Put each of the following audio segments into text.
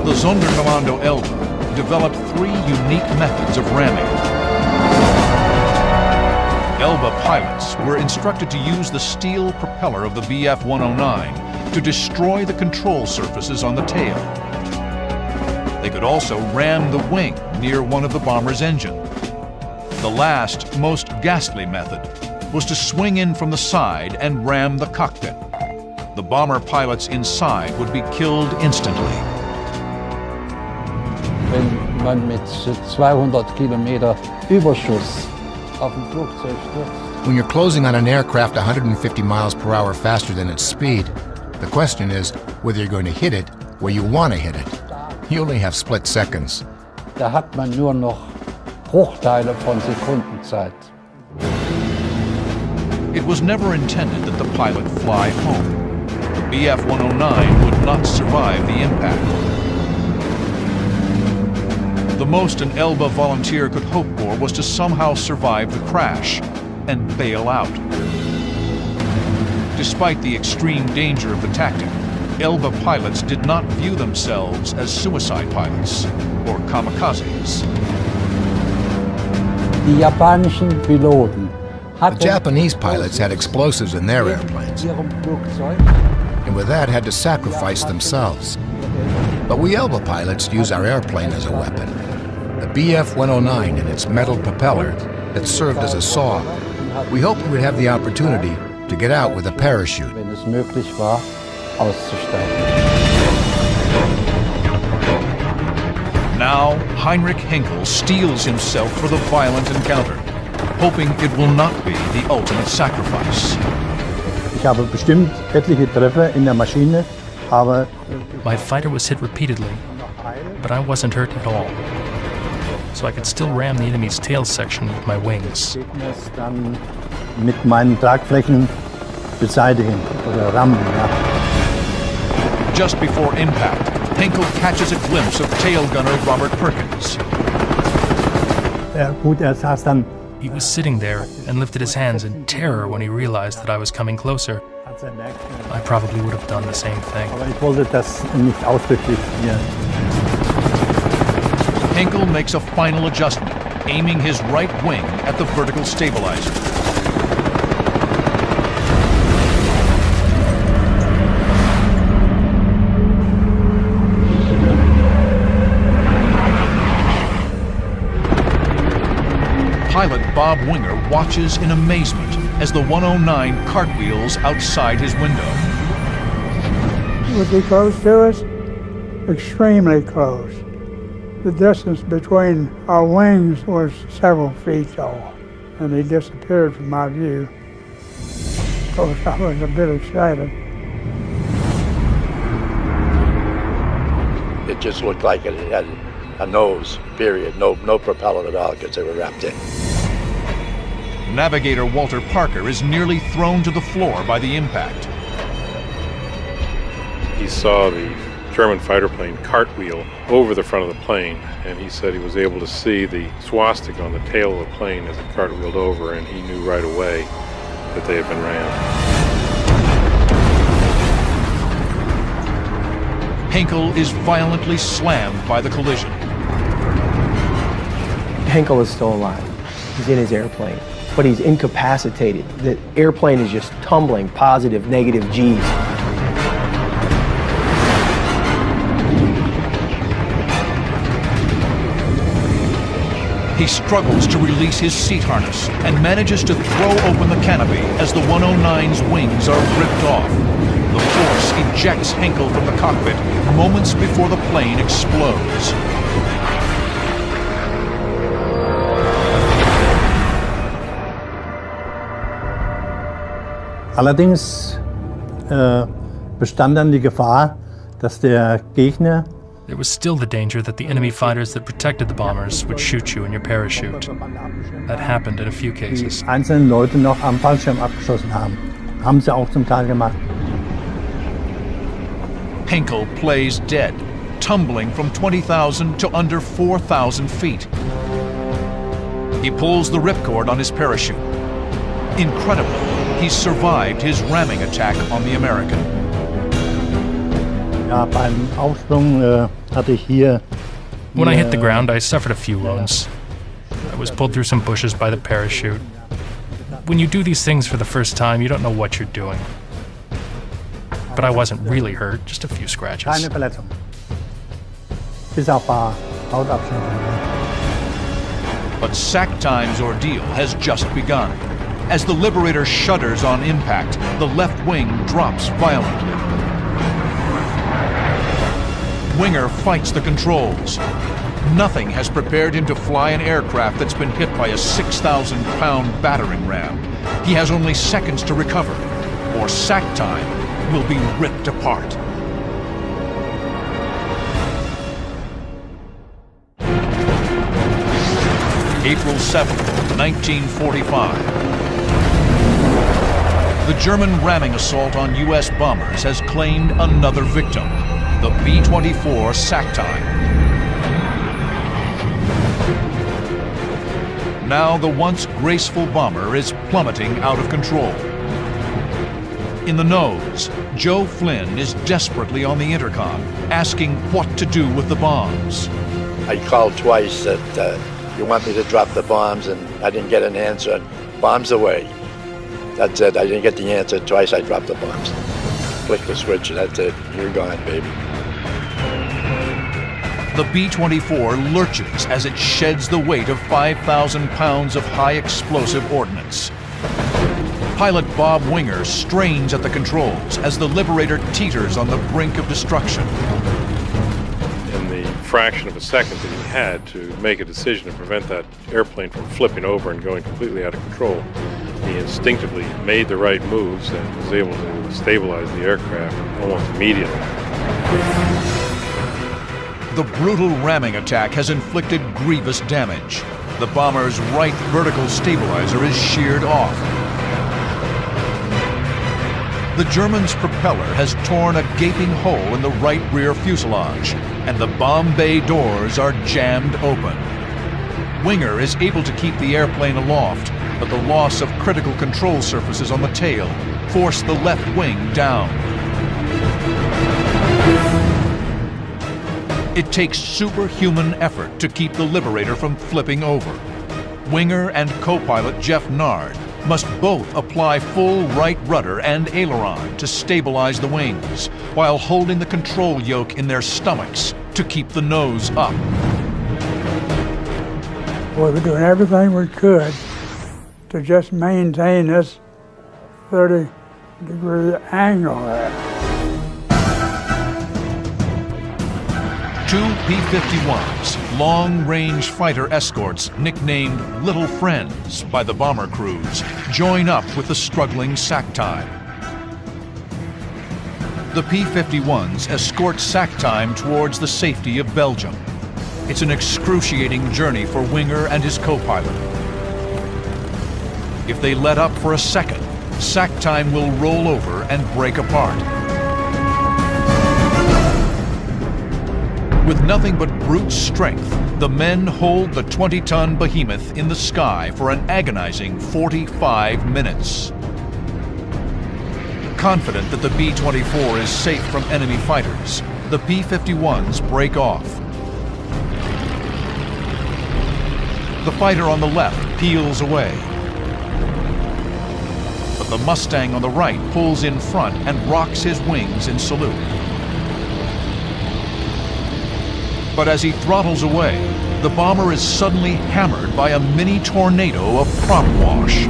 The Sonder Kommando Ww developed three unique methods of ramming. Ww pilots were instructed to use the steel propeller of the Bf-109 to destroy the control surfaces on the tail. They could also ram the wing near one of the bomber's engine. The last, most ghastly method was to swing in from the side and ram the cockpit. The bomber pilots inside would be killed instantly. Wenn man mit 200 Kilometer Überschuss auf dem Flugzeug stürzt. When you're closing on an aircraft 150 miles per hour faster than its speed, the question is whether you're going to hit it where you want to hit it. You only have split seconds. Da hat man nur noch Bruchteile von Sekundenzeit. It was never intended that the pilot fly home. The Bf-109 would not survive the impact. The most an Ww volunteer could hope for was to somehow survive the crash and bail out. Despite the extreme danger of the tactic, Ww pilots did not view themselves as suicide pilots or kamikazes. Die japanischen Piloten The Japanese pilots had explosives in their airplanes, and with that had to sacrifice themselves. But we Ww pilots use our airplane as a weapon. The Bf-109 and its metal propeller that served as a saw. We hoped we would have the opportunity to get out with a parachute. Wenn es möglich war, auszusteigen. Now, Heinrich Henkel steels himself for the violent encounter, hoping it will not be the ultimate sacrifice. Ich habe bestimmt etliche Treffer in der Maschine, aber my fighter was hit repeatedly, but I wasn't hurt at all. So I could still ram the enemy's tail section with my wings. dann mit meinen Tragflächen beseitigen oder rammen. Ja. Just before impact, Henkel catches a glimpse of tail gunner Robert Perkins. Gut, saß dann. He was sitting there and lifted his hands in terror when he realized that I was coming closer. I probably would have done the same thing. Aber ich wollte das nicht ausdrücklich hier. Henkel makes a final adjustment, aiming his right wing at the vertical stabilizer. Pilot Bob Winger watches in amazement as the 109 cartwheels outside his window. Was he close to us? Extremely close. The distance between our wings was several feet tall, and he disappeared from my view. Of course, I was a bit excited. It just looked like it had a nose, period. No propeller at all, because they were wrapped in. Navigator Walter Parker is nearly thrown to the floor by the impact. He saw the German fighter plane cartwheel over the front of the plane, and he said he was able to see the swastika on the tail of the plane as it cartwheeled over, and he knew right away that they had been rammed. Henkel is violently slammed by the collision. Henkel is still alive. He's in his airplane, but he's incapacitated. The airplane is just tumbling positive, negative G's. He struggles to release his seat harness and manages to throw open the canopy as the 109's wings are ripped off. The force ejects Henkel from the cockpit moments before the plane explodes. Allerdings bestand dann die Gefahr, dass der Gegner There was still the danger that the enemy fighters that protected the bombers would shoot you in your parachute. That happened in a few cases. die einzelnen Leute noch am Fallschirm abgeschossen haben. Haben sie auch zum Teil gemacht. Henkel plays dead, tumbling from 20,000 to under 4,000 feet. He pulls the ripcord on his parachute. Incredibly, he survived his ramming attack on the American. Ja, beim Aufsprung hatte ich hier. When I hit the ground, I suffered a few wounds. I was pulled through some bushes by the parachute. When you do these things for the first time, you don't know what you're doing. But I wasn't really hurt, just a few scratches. Keine Verletzung. Bis auf ein paar Hautabschnitte. But Sacktime's ordeal has just begun. As the Liberator shudders on impact, the left wing drops violently. Winger fights the controls. Nothing has prepared him to fly an aircraft that's been hit by a 6,000-pound battering ram. He has only seconds to recover, or Sacktime will be ripped apart. April 7th, 1945. The German ramming assault on U.S. bombers has claimed another victim, the B-24 Sacktime. Now the once graceful bomber is plummeting out of control. In the nose, Joe Flynn is desperately on the intercom, asking what to do with the bombs. I called twice that you want me to drop the bombs, and I didn't get an answer. Bombs away. That's it. I didn't get the answer. Twice I dropped the bombs. Flick the switch, and that's it. You're gone, baby. The B-24 lurches as it sheds the weight of 5,000 pounds of high-explosive ordnance. Pilot Bob Winger strains at the controls as the Liberator teeters on the brink of destruction. In the fraction of a second that he had to make a decision to prevent that airplane from flipping over and going completely out of control, he instinctively made the right moves and was able to stabilize the aircraft almost immediately. The brutal ramming attack has inflicted grievous damage. The bomber's right vertical stabilizer is sheared off. The German's propeller has torn a gaping hole in the right rear fuselage, and the bomb bay doors are jammed open. Winger is able to keep the airplane aloft, but the loss of critical control surfaces on the tail forced the left wing down. It takes superhuman effort to keep the Liberator from flipping over. Winger and co-pilot Jeff Nard must both apply full right rudder and aileron to stabilize the wings, while holding the control yoke in their stomachs to keep the nose up. Well, we're doing everything we could to just maintain this 30-degree angle there. Two P-51s, long-range fighter escorts nicknamed Little Friends by the bomber crews, join up with the struggling Sacktime. The P-51s escort Sacktime towards the safety of Belgium. It's an excruciating journey for Winger and his co-pilot. If they let up for a second, Sacktime will roll over and break apart. With nothing but brute strength, the men hold the 20-ton behemoth in the sky for an agonizing 45 minutes. Confident that the B-24 is safe from enemy fighters, the P-51s break off. The fighter on the left peels away, but the Mustang on the right pulls in front and rocks his wings in salute. But as he throttles away, the bomber is suddenly hammered by a mini tornado of prop wash.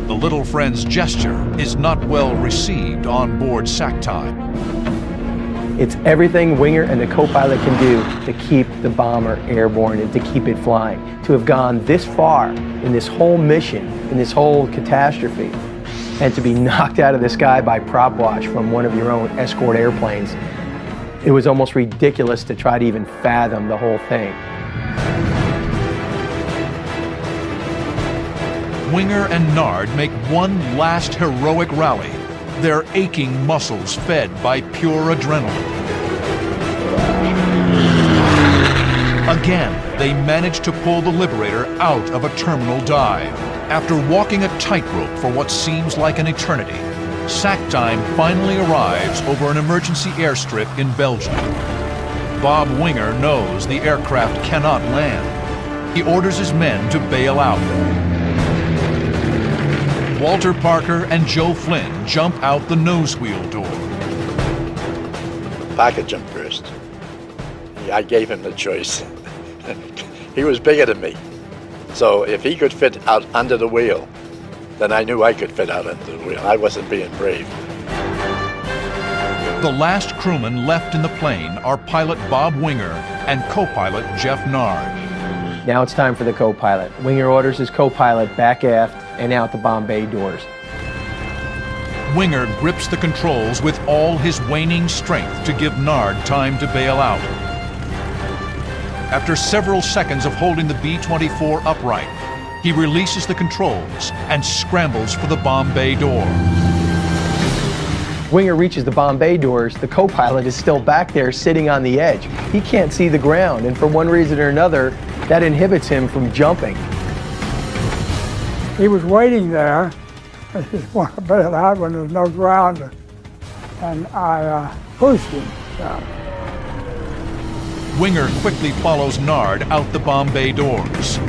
The Little Friend's gesture is not well received on board Sacktime. It's everything Winger and the co-pilot can do to keep the bomber airborne and to keep it flying. To have gone this far in this whole mission, in this whole catastrophe, and to be knocked out of the sky by prop wash from one of your own escort airplanes, it was almost ridiculous to try to even fathom the whole thing. Winger and Nard make one last heroic rally, their aching muscles fed by pure adrenaline. Again, they manage to pull the Liberator out of a terminal dive. After walking a tightrope for what seems like an eternity, Sack time finally arrives over an emergency airstrip in Belgium. Bob Winger knows the aircraft cannot land. He orders his men to bail out. Walter Parker and Joe Flynn jump out the nose wheel door. Parker jumped first. I gave him the choice. He was bigger than me. So if he could fit out under the wheel, then I knew I could fit out under the wheel. I wasn't being brave. The last crewmen left in the plane are pilot Bob Winger and co-pilot Jeff Nard. Now it's time for the co-pilot. Winger orders his co-pilot back aft and out the bomb bay doors. Winger grips the controls with all his waning strength to give Nard time to bail out. After several seconds of holding the B-24 upright, he releases the controls and scrambles for the bomb bay door. Winger reaches the bomb bay doors. The co-pilot is still back there sitting on the edge. He can't see the ground, and for one reason or another, that inhibits him from jumping. He was waiting there. I just wanted to bail out when there was no ground, and I pushed him down. Winger quickly follows Nard out the bomb bay doors.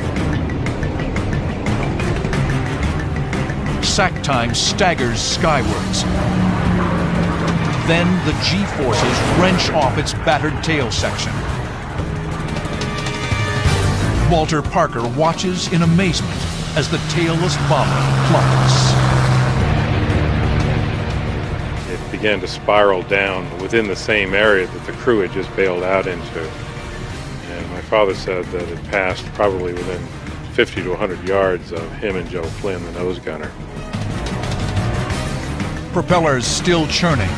Sack time staggers skywards. Then the G-forces wrench off its battered tail section. Walter Parker watches in amazement as the tailless bomber plummets. It began to spiral down within the same area that the crew had just bailed out into. And my father said that it passed probably within 50 to 100 yards of him and Joe Flynn, the nose gunner. Propellers still churning.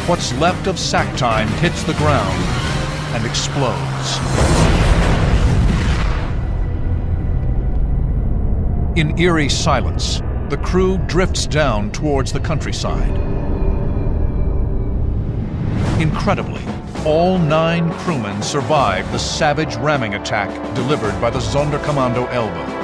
What's left of sack time hits the ground and explodes. In eerie silence, the crew drifts down towards the countryside. Incredibly, all 9 crewmen survived the savage ramming attack delivered by the Sonder Kommando Ww.